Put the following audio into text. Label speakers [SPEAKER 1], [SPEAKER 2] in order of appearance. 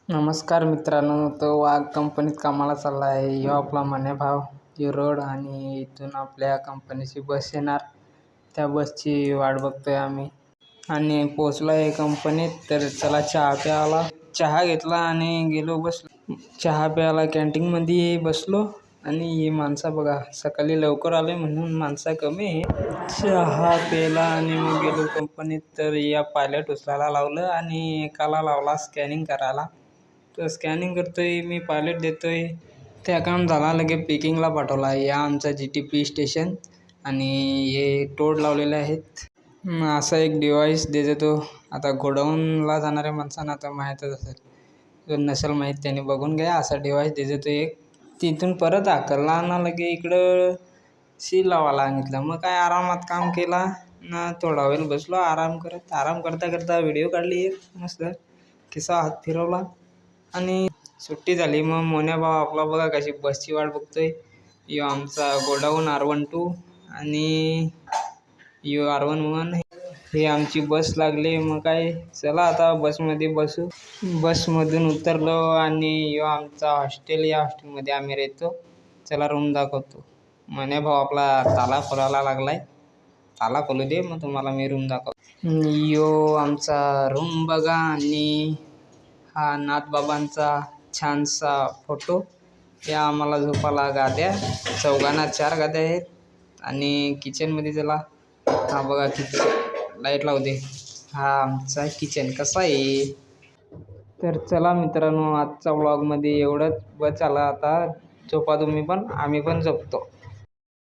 [SPEAKER 1] नमस्कार मित्रांनो, तो वाघ कंपनीत कामाला चालला आहे. ह्यो आपला मन्या भाव रोड आणि इथून आपल्या कंपनीची बस येणार. त्या बसची वाट बघतोय आम्ही आणि पोचलो आहे कंपनीत. तर चला चहा प्यायला. चहा घेतला आणि गेलो बसलो. चहा प्यायला कॅन्टीनमध्ये बसलो आणि ही माणसं बघा, सकाळी लवकर आले म्हणून माणसं कमी आहे. चहा प्यायला आणि मग गेलो कंपनीत. तर या पायलट उचलायला लावलं आणि एकाला लावला स्कॅनिंग करायला. तर स्कॅनिंग करतोय मी, पायलट देतोय. त्या काम झाला, लगे पिकिंगला पाठवला. या आमचा GTP स्टेशन आणि हे टोड लावलेले आहेत. असा एक डिवाइस देतो तो. आता गोडाऊनला जाणाऱ्या माणसांना आता माहीतच असेल, जर नसेल माहीत त्याने बघून घ्या. असा डिवाइस देतो तो एक. तिथून परत हाकलला ना, लगे इकडं सील लावायला सांगितलं. मग काय आरामात काम केला ना, थोडा वेळ बसलो आराम करत. आराम करता करता व्हिडिओ काढली एक मस्त, किसा हात फिरवला आणि सुट्टी झाली. मग मोन्या भाव आपला बघा कशी बसची वाट बघतोय. यो आमचा गोडाऊन R12 आणि यो R11. हे आमची बस लागली. मग काय चला आता बसमध्ये बसू. बसमधून उतरलो आणि यो आमचा हॉस्टेल. या हॉस्टेलमध्ये आम्ही राहतो. चला रूम दाखवतो. मोन्या भाव आपला ताला खोलायला लागलाय. ताला खोलू दे, मग तुम्हाला मी रूम दाखवतो. यो आमचा रूम बघा आणि हा नाथबाबांचा छानसा फोटो. या आम्हाला झोपाला गाद्या, चौघांना 4 गाद्या आहेत. आणि किचनमध्ये चला, हा बघा किचन, लाईट लावू दे. हा आमचा किचन कसा आहे. तर चला मित्रांनो, आजच्या व्लॉगमध्ये एवढंच. बस चला आता, झोपा तुम्ही पण, आम्ही पण झोपतो.